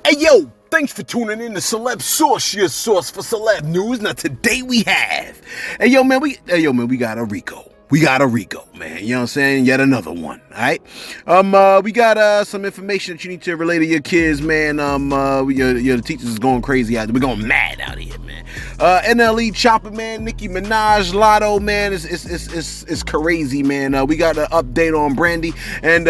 Hey yo, thanks for tuning in to Celebs Source, your source for celeb news. Now today we have, we got a Rico. We got a Rico, man. You know what I'm saying? Yet another one, all right? We got some information that you need to relay to your kids, man. The teachers is going crazy out there. We're going mad out here, man. NLE Choppa, man. Nicki Minaj, Latto, man. It's crazy, man. We got an update on Brandy and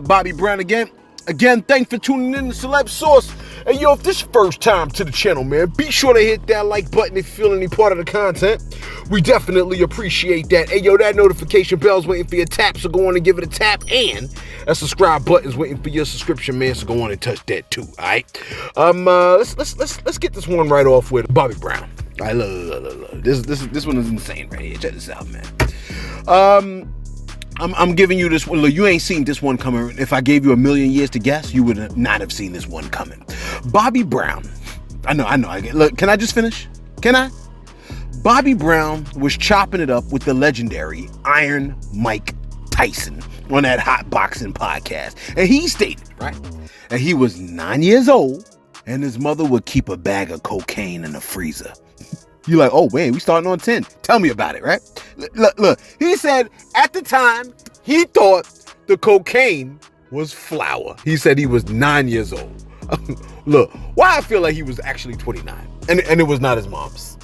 Bobby Brown again. Again, thanks for tuning in to Celeb Source. And yo, if this is your first time to the channel, man, be sure to hit that like button if you feel any part of the content. We definitely appreciate that. Hey, yo, that notification bell's waiting for your tap, so go on and give it a tap. And that subscribe button's waiting for your subscription, man, so go on and touch that too, all right? Let's get this one right off with Bobby Brown. All right, look. This one is insane right here. Check this out, man. I'm giving you this one. Look, you ain't seen this one coming. If I gave you 1,000,000 years to guess, you would not have seen this one coming. Bobby Brown. I know. Look, can I just finish? Can I? Bobby Brown was chopping it up with the legendary Iron Mike Tyson on that hot boxing podcast. And he stated, right, that he was 9 years old and his mother would keep a bag of cocaine in the freezer. You're like, oh, man, we starting on 10. Tell me about it, right? Look, he said at the time he thought the cocaine was flour. He said he was 9 years old. Look, why I feel like he was actually 29 and it was not his mom's.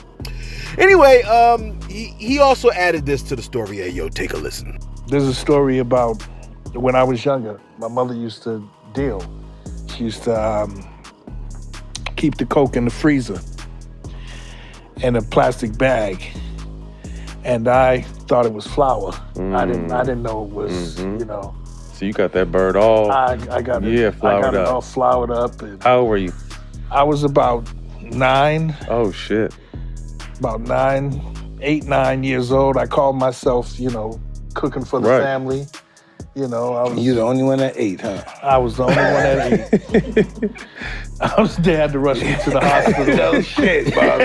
Anyway, he also added this to the story. Hey, yo, take a listen. There's a story about when I was younger. My mother used to deal. She used to keep the coke in the freezer in a plastic bag, and I thought it was flour. I didn't know it was, you know. So you got that bird all. I got it all floured up. And how old were you? I was about 9. Oh shit. About 8, 9 years old. I called myself, you know, cooking for the family. You know, You're the only one at 8, huh? I was the only one at 8. They had to rush me to the hospital. No shit, Bobby.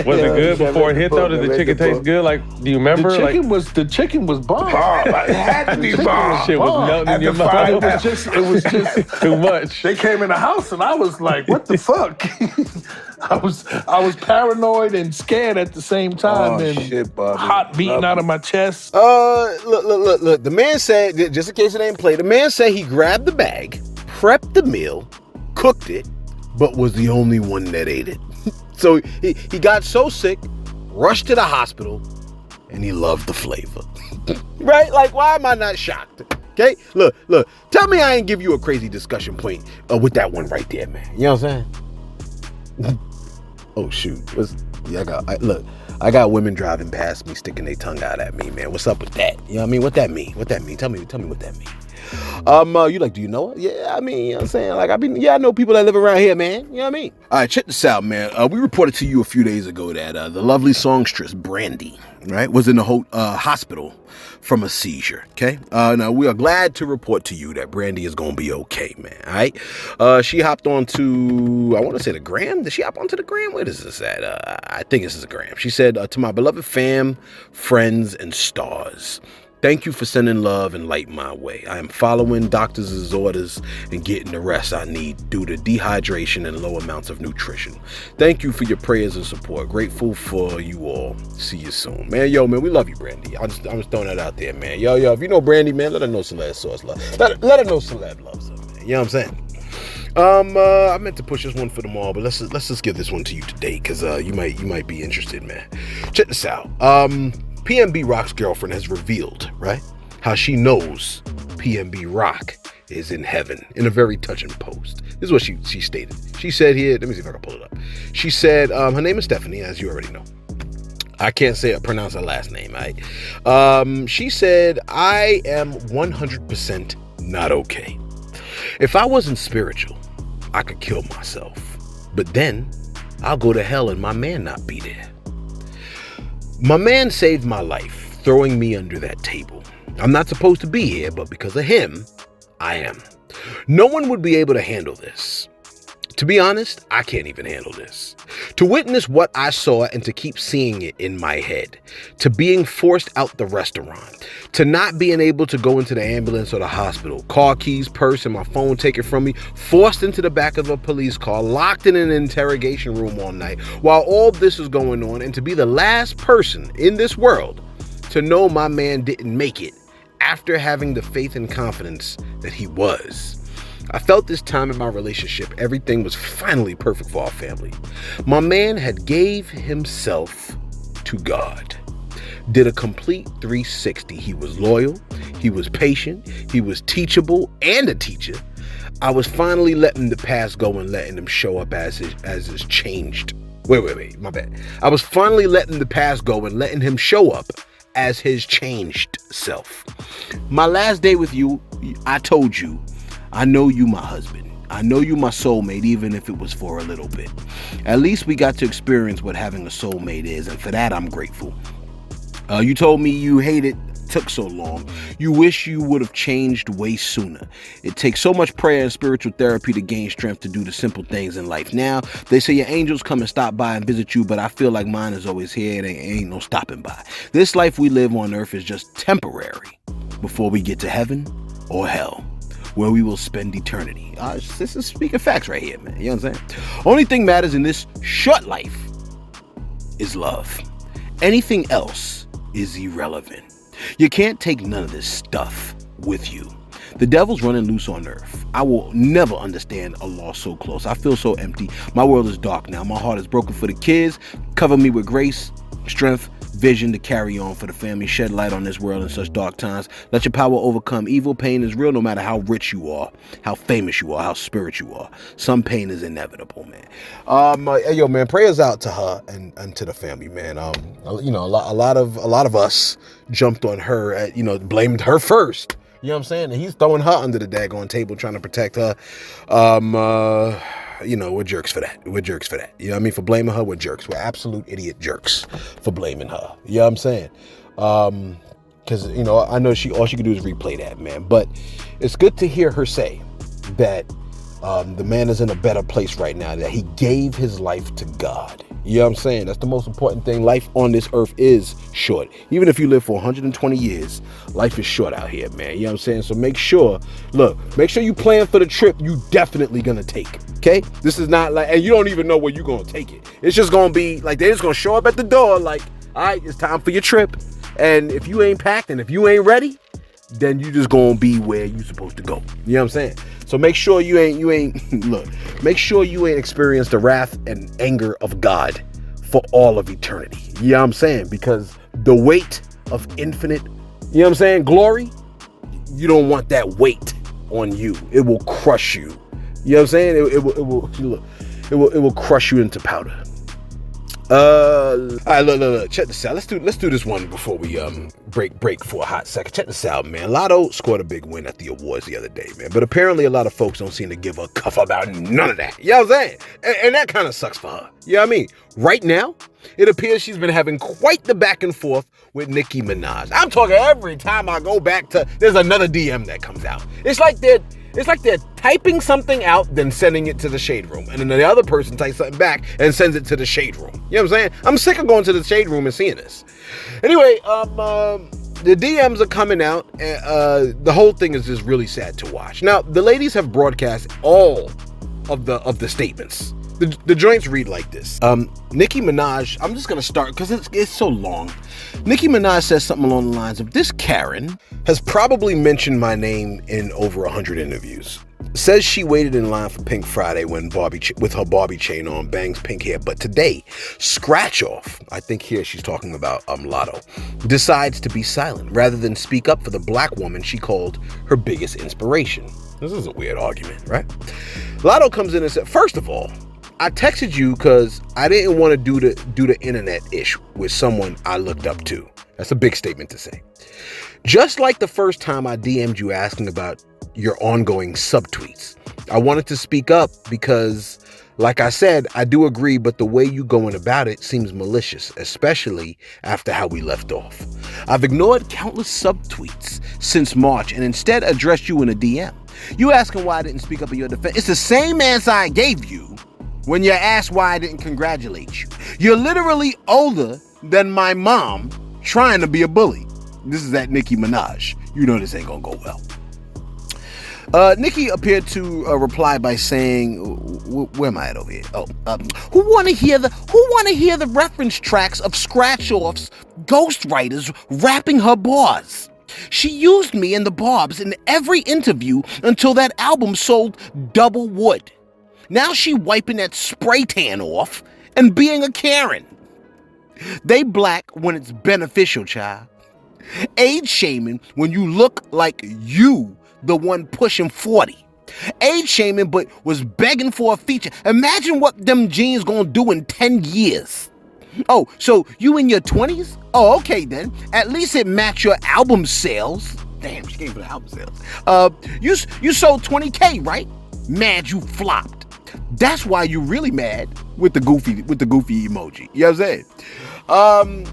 Was it good before it hit though? Did the chicken taste good? Like, do you remember? The chicken was bomb. It had to be bomb. Shit was melting in your mouth. It was just too much. They came in the house and I was like, what the fuck? I was paranoid and scared at the same time, and shit, Bobby. hot beating out of my chest. Look. The man said, just in case it ain't played, the man said he grabbed the bag, prepped the meal, cooked it, but was the only one that ate it. So he got so sick, rushed to the hospital, and he loved the flavor. Right? Like, why am I not shocked? Okay? Look. Tell me I ain't give you a crazy discussion point with that one right there, man. You know what I'm saying? Oh, shoot. I got women driving past me, sticking their tongue out at me, man. What's up with that? You know what I mean? What that mean? Tell me what that mean. You like, do you know it? Yeah, I mean, you know what I'm saying? Like, I know people that live around here, man. You know what I mean? All right, check this out, man. We reported to you a few days ago that the lovely songstress, Brandy, right, was in the hospital from a seizure, okay? Now, we are glad to report to you that Brandy is going to be okay, man, all right? She hopped onto, I want to say the gram. Did she hop onto the gram? Where is this at? I think this is a gram. She said, to my beloved fam, friends, and stars, thank you for sending love and light my way. I am following doctors' orders and getting the rest I need due to dehydration and low amounts of nutrition. Thank you for your prayers and support. Grateful for you all. See you soon. Man, we love you, Brandy. I'm just throwing that out there, man. Yo, if you know Brandy, man, let her know Celeb Source love. Let her know Celeb loves her, man. You know what I'm saying? I meant to push this one for tomorrow, but let's just give this one to you today, because you might be interested, man. Check this out. PnB Rock's girlfriend has revealed, right, how she knows PnB Rock is in heaven in a very touching post. This is what she stated. She said here, let me see if I can pull it up. She said, her name is Stephanie, as you already know. I can't pronounce her last name, right? She said, I am 100% not okay. If I wasn't spiritual, I could kill myself. But then I'll go to hell and my man not be there. My man saved my life, throwing me under that table. I'm not supposed to be here, but because of him, I am. No one would be able to handle this. To be honest, I can't even handle this. To witness what I saw and to keep seeing it in my head. To being forced out the restaurant. To not being able to go into the ambulance or the hospital. Car keys, purse, and my phone taken from me. Forced into the back of a police car. Locked in an interrogation room all night. While all this is going on. And to be the last person in this world to know my man didn't make it. After having the faith and confidence that he was. I felt this time in my relationship, everything was finally perfect for our family. My man had gave himself to God. Did a complete 360. He was loyal, he was patient, he was teachable and a teacher. I was finally letting the past go and letting him show up as his changed. Wait, my bad. I was finally letting the past go and letting him show up as his changed self. My last day with you, I told you, I know you my husband. I know you my soulmate, even if it was for a little bit. At least we got to experience what having a soulmate is, and for that I'm grateful. You told me you hated took so long. You wish you would have changed way sooner. It takes so much prayer and spiritual therapy to gain strength to do the simple things in life. Now, they say your angels come and stop by and visit you, but I feel like mine is always here and ain't no stopping by. This life we live on earth is just temporary before we get to heaven or hell, where we will spend eternity. This is speaking facts right here, man. You know what I'm saying? Only thing matters in this short life is love. Anything else is irrelevant. You can't take none of this stuff with you. The devil's running loose on earth. I will never understand a loss so close. I feel so empty. My world is dark now. My heart is broken for the kids. Cover me with grace, strength, vision to carry on for the family. Shed light on this world in such dark times. Let your power overcome evil. Pain is real no matter how rich you are, how famous you are, how spiritual you are. Some pain is inevitable, man. Hey, yo, man, prayers out to her and to the family, man. You know, a lot of us jumped on her, blamed her first. You know what I'm saying? And he's throwing her under the daggone table trying to protect her. We're jerks for that. You know what I mean? For blaming her, we're jerks. We're absolute idiot jerks for blaming her. You know what I'm saying? Because, I know all she can do is replay that, man. But it's good to hear her say that the man is in a better place right now, that he gave his life to God. You know what I'm saying? That's the most important thing. Life on this earth is short. Even if you live for 120 years, life is short out here, man. You know what I'm saying? So make sure you plan for the trip you definitely gonna take, okay? This is not like, and you don't even know where you're gonna take it. It's just gonna be like, they're just gonna show up at the door like, all right, it's time for your trip. And if you ain't packed and if you ain't ready, then you just gonna be where you supposed to go. You know what I'm saying? So make sure you ain't make sure you ain't experienced the wrath and anger of God for all of eternity. You know what I'm saying? Because the weight of infinite, you know what I'm saying, glory, you don't want that weight on you. It will crush you. You know what I'm saying? It will crush you into powder. All right, look, check this out. Let's do this one before we break for a hot second. Check this out, man. Latto scored a big win at the awards the other day, man. But apparently a lot of folks don't seem to give a cuff about none of that. You know what I'm saying? And that kind of sucks for her. You know what I mean? Right now, it appears she's been having quite the back and forth with Nicki Minaj. I'm talking every time I go back to, there's another DM that comes out. It's like they're typing something out, then sending it to the shade room. And then the other person types something back and sends it to the shade room. You know what I'm saying? I'm sick of going to the shade room and seeing this. Anyway, the DMs are coming out. And, the whole thing is just really sad to watch. Now, the ladies have broadcast all of the statements. The joints read like this. Nicki Minaj, I'm just going to start because it's so long. Nicki Minaj says something along the lines of, this Karen has probably mentioned my name in over 100 interviews. Says she waited in line for Pink Friday when with her Barbie chain on, bangs pink hair. But today, Scratch Off, I think here she's talking about Latto, decides to be silent rather than speak up for the black woman she called her biggest inspiration. This is a weird argument, right? Latto comes in and said, first of all, I texted you because I didn't want to do the internet-ish with someone I looked up to. That's a big statement to say. Just like the first time I DM'd you asking about your ongoing subtweets. I wanted to speak up because, like I said, I do agree, but the way you going about it seems malicious, especially after how we left off. I've ignored countless subtweets since March and instead addressed you in a DM. You asking why I didn't speak up in your defense. It's the same answer I gave you when you're asked why I didn't congratulate you. You're literally older than my mom trying to be a bully. This is at Nicki Minaj. You know this ain't gonna go well. Nicki appeared to reply by saying, "Where am I at over here? Who want to hear the reference tracks of scratch-offs, ghostwriters rapping her bars? She used me and the Barbs in every interview until that album sold double wood. Now she wiping that spray tan off and being a Karen. They black when it's beneficial, child. Age shaming when you look like you the one pushing 40. Age shaming but was begging for a feature. Imagine what them jeans gonna do in 10 years. Oh, so you in your 20s? Oh, okay then. At least it matched your album sales. Damn, she came for the album sales. You sold 20K, right? Mad you flopped. That's why you really mad with the goofy emoji. You know what I'm saying?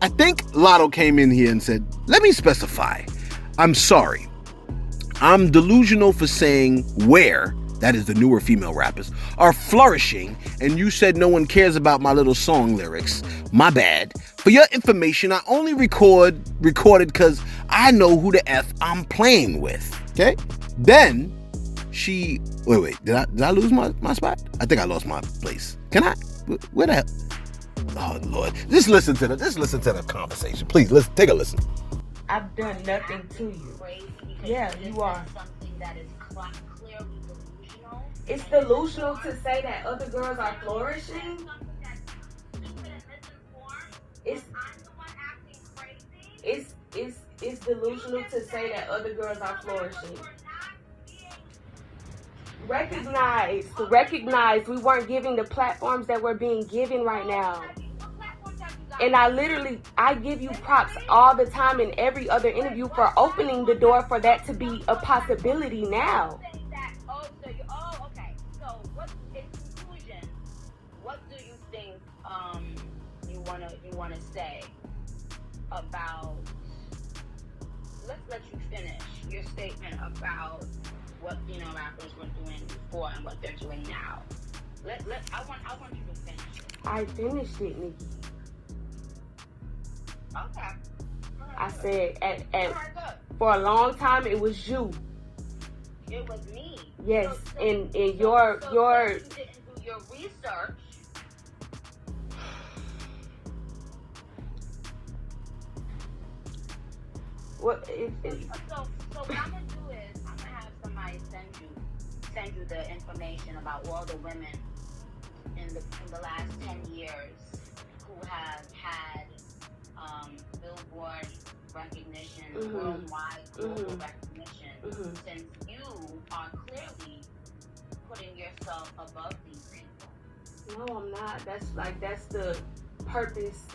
I think Latto came in here and said, let me specify. I'm sorry. I'm delusional for saying where, that is the newer female rappers, are flourishing, and you said no one cares about my little song lyrics. My bad. For your information, I only recorded because I know who the F I'm playing with. Okay? Then she wait, did I lose my spot? I think I lost my place. Can I? Where the hell? Oh Lord. Just listen to the conversation. Please, let's take a listen. I've done nothing to you. Yeah, you are. Something that is clearly delusional. It's delusional to say that other girls are flourishing. It's delusional to say that other girls are flourishing. Recognize we weren't giving the platforms that we're being given right now. And I give you props all the time in every other interview for opening the door for that to be a possibility now. Okay. So, in conclusion, what do you think you wanna say about? Let's let you finish your statement about what rappers were doing before and what they're doing now. I want you to finish it. I finished it, Nicki. Okay. I said for a long time it was you. It was me. Yes, so and your you didn't do your research. What So what I'm gonna do is I'm gonna have somebody send you the information about all the women in the last 10 years who have had Billboard recognition, worldwide global recognition, since you are clearly putting yourself above these people. No, I'm not. That's the purpose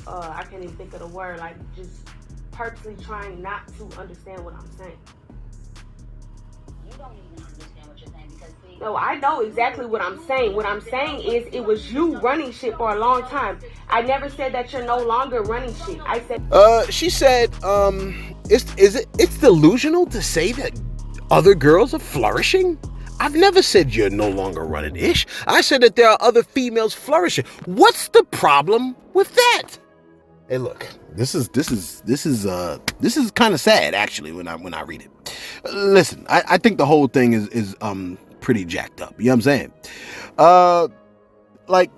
I can't even think of the word, like just purposely trying not to understand what I'm saying. You don't even understand what you're saying because no, I know exactly what I'm saying. What I'm saying is it was you running shit for a long time. I never said that you're no longer running shit. I said she said it's delusional to say that other girls are flourishing? I've never said you're no longer running ish. I said that there are other females flourishing. What's the problem with that? Hey, look, this is kind of sad actually when I read it. Listen, I think the whole thing is pretty jacked up. You know what I'm saying? Like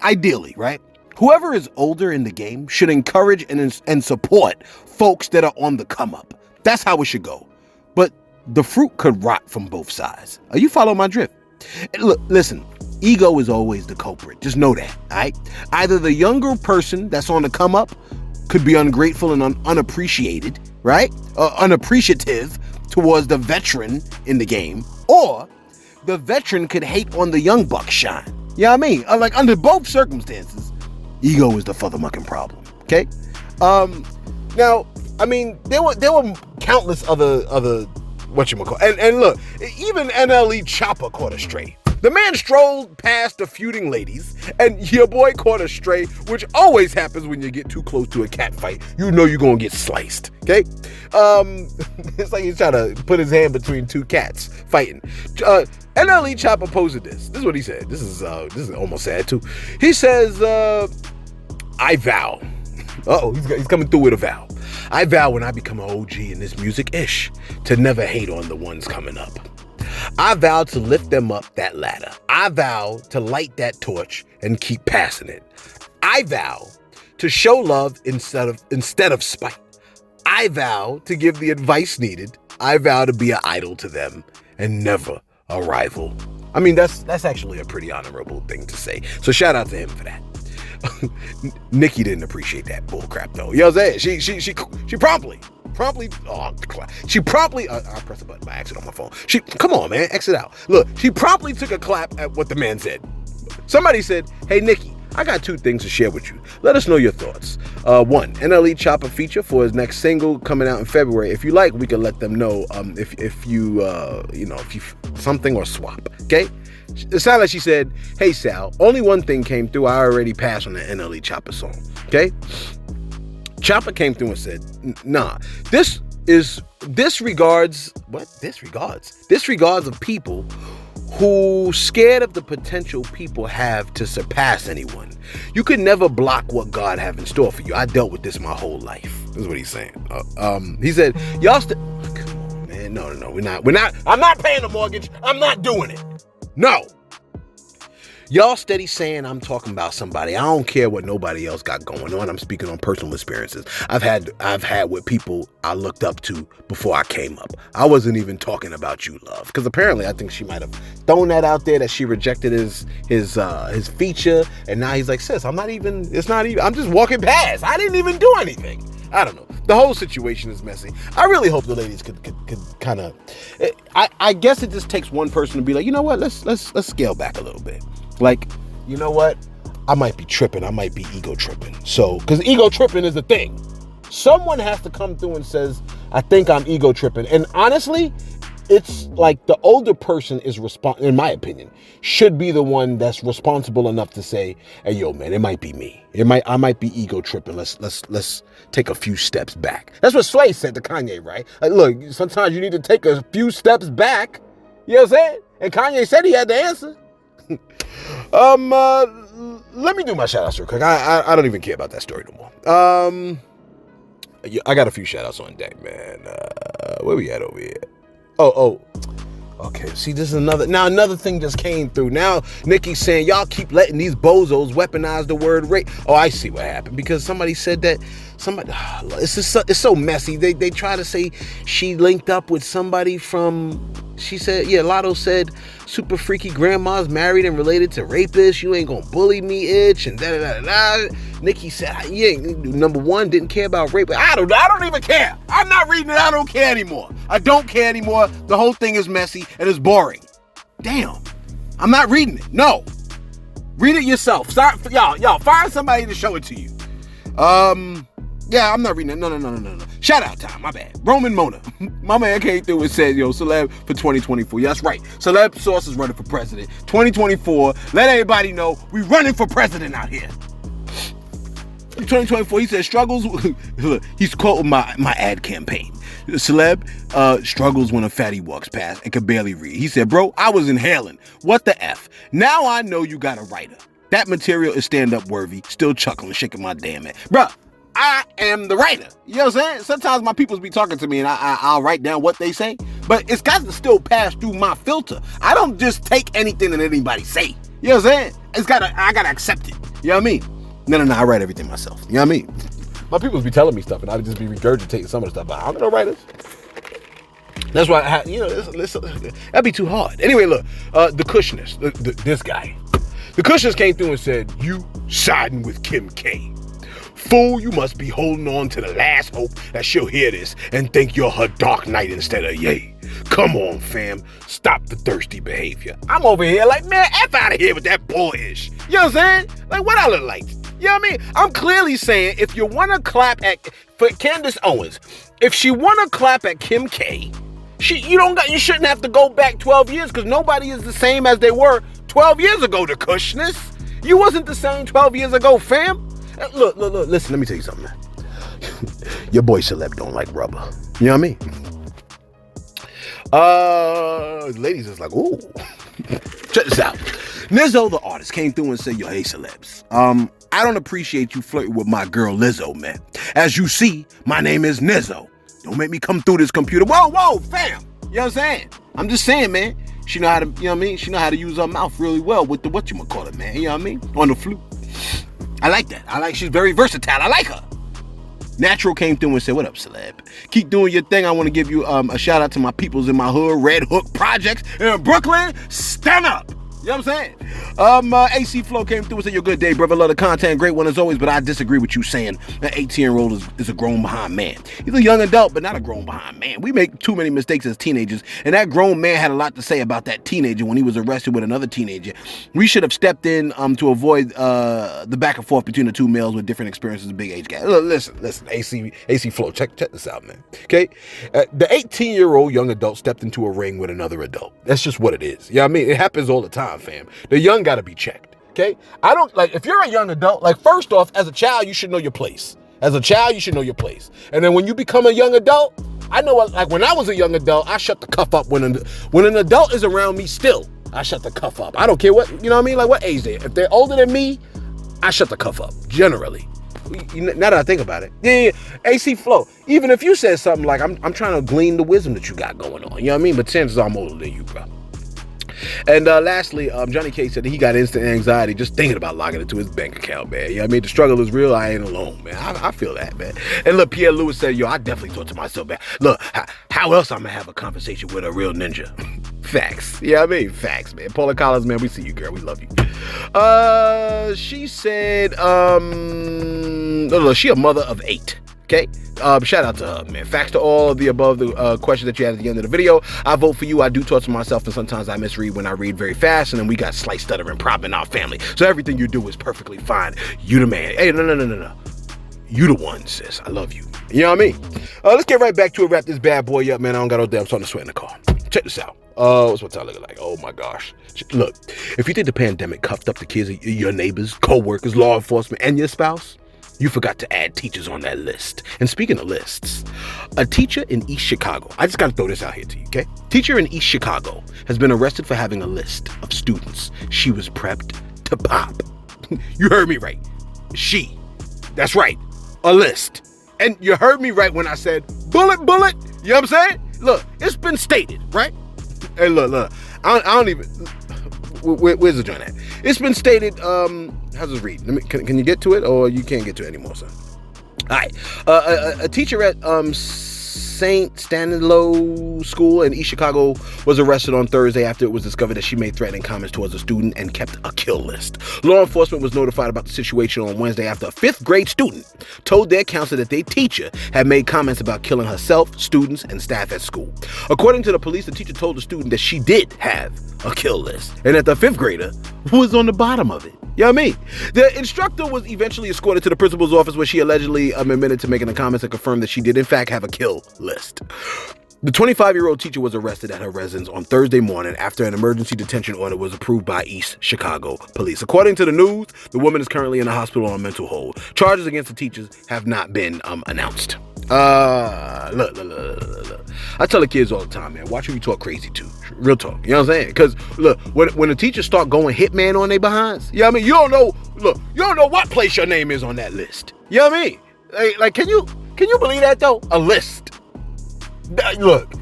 ideally, right? Whoever is older in the game should encourage and support folks that are on the come up. That's how it should go. But the fruit could rot from both sides. Are you following my drift? Look, listen. Ego is always the culprit. Just know that, all right? Either the younger person that's on the come up could be ungrateful and unappreciated, right? Unappreciative towards the veteran in the game, or the veteran could hate on the young buck shine. You know what I mean? Like under both circumstances, ego is the fucking problem. Okay? Now, I mean, there were countless other whatchamacallit. And look, even NLE Choppa caught a stray. The man strolled past the feuding ladies, and your boy caught a stray, which always happens when you get too close to a cat fight. You know you're gonna get sliced, okay? It's like he's trying to put his hand between two cats fighting. NLE Choppa posted this. This is what he said. This is almost sad too. He says, I vow. He's coming through with a vow. I vow when I become an OG in this music-ish to never hate on the ones coming up. I vow to lift them up that ladder. I vow to light that torch and keep passing it. I vow to show love instead of spite. I vow to give the advice needed. I vow to be an idol to them and never a rival. I mean, that's actually a pretty honorable thing to say. So shout out to him for that. Nicki didn't appreciate that bullcrap though. You know what I'm saying? She promptly, I pressed a button by accident on my phone. Come on, man, exit out. Look, she promptly took a clap at what the man said. Somebody said, hey, Nicki, I got 2 things to share with you. Let us know your thoughts. 1, NLE Choppa feature for his next single coming out in February. If you like, we can let them know if you something or swap, okay? It sounded like she said, hey, Sal, only one thing came through. I already passed on the NLE Choppa song, okay? Choppa came through and said, nah, this regards of people who scared of the potential people have to surpass anyone. You could never block what God have in store for you. I dealt with this my whole life. This is what he's saying. He said, y'all come on, man. No, we're not. I'm not paying the mortgage. I'm not doing it. No. Y'all steady saying I'm talking about somebody. I don't care what nobody else got going on. I'm speaking on personal experiences. I've had with people I looked up to before I came up. I wasn't even talking about you, love, because apparently I think she might have thrown that out there that she rejected his feature, and now he's like, sis, I'm just walking past. I didn't even do anything. I don't know. The whole situation is messy. I really hope the ladies could kind of. I guess it just takes one person to be like, you know what? Let's scale back a little bit. Like, you know what? I might be tripping. I might be ego tripping. So, because ego tripping is the thing. Someone has to come through and says, I think I'm ego tripping. And honestly, it's like the older person is in my opinion, should be the one that's responsible enough to say, hey, yo, man, it might be me. I might be ego tripping. Let's take a few steps back. That's what Sway said to Kanye, right? Like, look, sometimes you need to take a few steps back. You know what I'm saying? And Kanye said he had the answer. Let me do my shout outs real quick. I don't even care about that story no more. I got a few shout outs on deck, man. Where we at over here? Oh. Okay, see, this is another thing just came through. Now, Nicki's saying, y'all keep letting these bozos weaponize the word rape. Oh, I see what happened. Because somebody said that, it's so messy. They try to say she linked up with somebody she said, Latto said, super freaky grandma's married and related to rapists. You ain't gonna bully me, itch, and da-da-da-da. Nicki said, number 1, didn't care about rape. I don't even care. I'm not reading it. I don't care anymore. I don't care anymore. The whole thing is messy and it's boring. Damn. I'm not reading it. No. Read it yourself. Sorry, y'all, find somebody to show it to you. I'm not reading it. No. Shout out time, my bad. Roman Mona. My man came through and said, yo, celeb for 2024. Yeah, that's right. Celeb Sauce is running for president. 2024. Let everybody know we running for president out here. 2024, he said struggles. Look, he's quoting my ad campaign. Celeb struggles when a fatty walks past and can barely read. He said, bro, I was inhaling. What the F? Now I know you got a writer. That material is stand-up worthy. Still chuckling, shaking my damn head. Bruh, I am the writer. You know what I'm saying? Sometimes my peoples be talking to me and I'll write down what they say, but it's got to still pass through my filter. I don't just take anything that anybody say. You know what I'm saying? I gotta accept it. You know what I mean? No, I write everything myself. You know what I mean? My people be telling me stuff and I would just be regurgitating some of the stuff, but I'm no writers. That's why that'd be too hard. Anyway, look, the Kushners, this guy. The Kushners came through and said, you siding with Kim K. Fool, you must be holding on to the last hope that she'll hear this and think you're her dark knight instead of yay. Come on, fam. Stop the thirsty behavior. I'm over here like, man, F out of here with that bullish. You know what I'm saying? Like, what I look like? You know what I mean? I'm clearly saying if you want to clap for Candace Owens, if she want to clap at Kim K, You shouldn't have to go back 12 years because nobody is the same as they were 12 years ago, the Kushness. You wasn't the same 12 years ago, fam. Look, listen, let me tell you something, man. Your boy Celeb don't like rubber. You know what I mean? Ladies is like, ooh. Check this out. Nizzo, the artist, came through and said, yo, hey, Celebs. I don't appreciate you flirting with my girl Lizzo, man. As you see, my name is Nizzo. Don't make me come through this computer. Whoa, fam. You know what I'm saying? I'm just saying, man. She know how to, you know what I mean? She know how to use her mouth really well with the whatchamacallit, man. You know what I mean? On the flute. I like that. She's very versatile. I like her. Natural came through and said, what up, Celeb? Keep doing your thing. I want to give you a shout out to my peoples in my hood, Red Hook Projects in Brooklyn. Stand up. You know what I'm saying? AC Flow came through and said, "Your good day, brother. Love the content. Great one as always, but I disagree with you saying an 18-year-old is a grown behind man. He's a young adult, but not a grown behind man. We make too many mistakes as teenagers, and that grown man had a lot to say about that teenager when he was arrested with another teenager. We should have stepped in to avoid the back and forth between the two males with different experiences and big age gap." Look, listen, AC Flow, check this out, man. Okay? The 18-year-old young adult stepped into a ring with another adult. That's just what it is. You know what I mean? It happens all the time, fam. The young got to be checked. Okay? I don't, like, if you're a young adult, like, first off, as a child, you should know your place. As a child, you should know your place. And then when you become a young adult, I know, like, when I was a young adult, I shut the cuff up. When an adult is around me still, I shut the cuff up. I don't care what, you know what I mean? Like, what age they are. If they're older than me, I shut the cuff up, generally. Now that I think about it. Yeah. AC Flow, even if you said something like, I'm trying to glean the wisdom that you got going on, you know what I mean? But chances are I'm older than you, bro. And lastly, Johnny K said that he got instant anxiety just thinking about logging into his bank account, man. You know what I mean? The struggle is real. I ain't alone, man. I feel that, man. And look, Pierre Lewis said, yo, I definitely thought to myself, man, look, how else I'm going to have a conversation with a real ninja? Facts. Yeah, I mean, facts, man. Paula Collins, man, we see you, girl. We love you. She said, she a mother of 8. Okay, shout out to her, man. Facts to all of the above the questions that you had at the end of the video. I vote for you. I do talk to myself, and sometimes I misread when I read very fast, and then we got slight stuttering problem in our family. So everything you do is perfectly fine. You the man. Hey, no. You the one, sis. I love you. You know what I mean? Let's get right back to it. Wrap this bad boy up, man. I don't got no damn starting to sweat in the car. Check this out. What's my time looking like? Oh my gosh. Look, if you think the pandemic cuffed up the kids, your neighbors, co-workers, law enforcement, and your spouse, you forgot to add teachers on that list. And speaking of lists, a teacher in East Chicago, I just got to throw this out here to you, okay? Teacher in East Chicago has been arrested for having a list of students she was prepped to pop. You heard me right. That's right. A list. And you heard me right when I said bullet. You know what I'm saying? Look, it's been stated, right? Hey, look. I don't even... Where's the joint at? It's been stated, how's this read? Can you get to it, or you can't get to it anymore, son? All right. A teacher at St. Stanislaus School in East Chicago was arrested on Thursday after it was discovered that she made threatening comments towards a student and kept a kill list. Law enforcement was notified about the situation on Wednesday after a 5th grade student told their counselor that their teacher had made comments about killing herself, students, and staff at school. According to the police, the teacher told the student that she did have a kill list and that the 5th grader was on the bottom of it. You know what I mean? The instructor was eventually escorted to the principal's office where she allegedly admitted to making the comments and confirmed that she did in fact have a kill list. The 25-year-old teacher was arrested at her residence on Thursday morning after an emergency detention order was approved by East Chicago police. According to the news, the woman is currently in a hospital on mental hold. Charges against the teachers have not been announced. Look. I tell the kids all the time, man, watch who you talk crazy to. Real talk. You know what I'm saying? Because, look, when the teachers start going hitman on their behinds, you know what I mean? You don't know what place your name is on that list. You know what I mean? Like, can you believe that, though? A list. Look,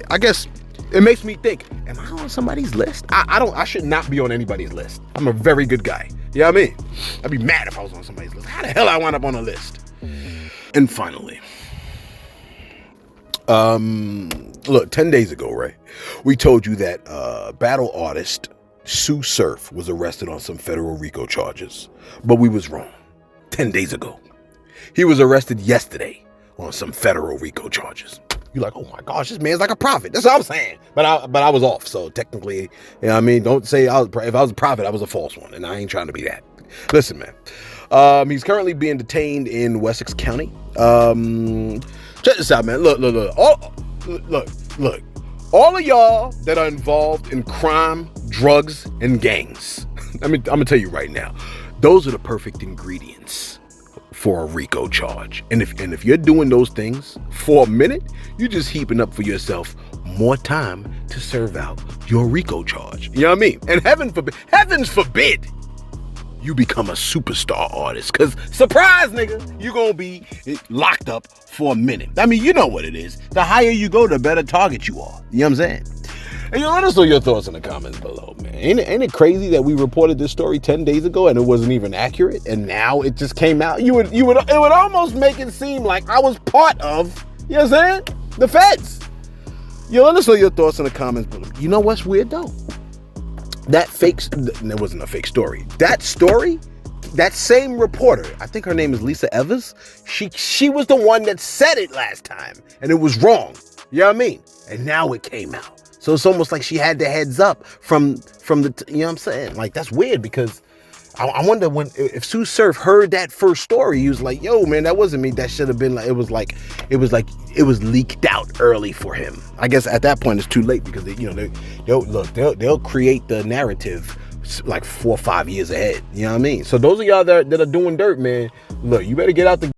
I guess it makes me think, am I on somebody's list? I should not be on anybody's list. I'm a very good guy. You know what I mean? I'd be mad if I was on somebody's list. How the hell I wound up on a list? And finally, look, 10 days ago, right? We told you that battle artist Tsu Surf was arrested on some federal RICO charges, but we was wrong. 10 days ago. He was arrested yesterday on some federal RICO charges. You're like, oh my gosh, this man's like a prophet. That's what I'm saying. But I was off. So technically, you know what I mean? Don't say if I was a prophet, I was a false one. And I ain't trying to be that. Listen, man. He's currently being detained in Wessex County. Check this out, man. Look. All of y'all that are involved in crime, drugs, and gangs, I'm gonna tell you right now, those are the perfect ingredients for a RICO charge. And if you're doing those things for a minute, you're just heaping up for yourself more time to serve out your RICO charge. You know what I mean? And heavens forbid, you become a superstar artist. Cause surprise, nigga, you're gonna be locked up for a minute. I mean, you know what it is. The higher you go, the better target you are. You know what I'm saying? And let us know your thoughts in the comments below, man. Ain't it crazy that we reported this story 10 days ago and it wasn't even accurate, and now it just came out? It would almost make it seem like I was part of, you know what I'm saying, the feds. Let us know your thoughts in the comments below. You know what's weird though? It wasn't a fake story. That story, that same reporter, I think her name is Lisa Evers, she was the one that said it last time, and it was wrong. You know what I mean? And now it came out. So it's almost like she had the heads up from the, you know what I'm saying? Like, that's weird, because I wonder if Tsu Surf heard that first story, he was like, yo, man, that wasn't me. That should have been like, it was leaked out early for him. I guess at that point it's too late, because they'll create the narrative like 4 or 5 years ahead. You know what I mean? So those of y'all that are doing dirt, man, look, you better get out the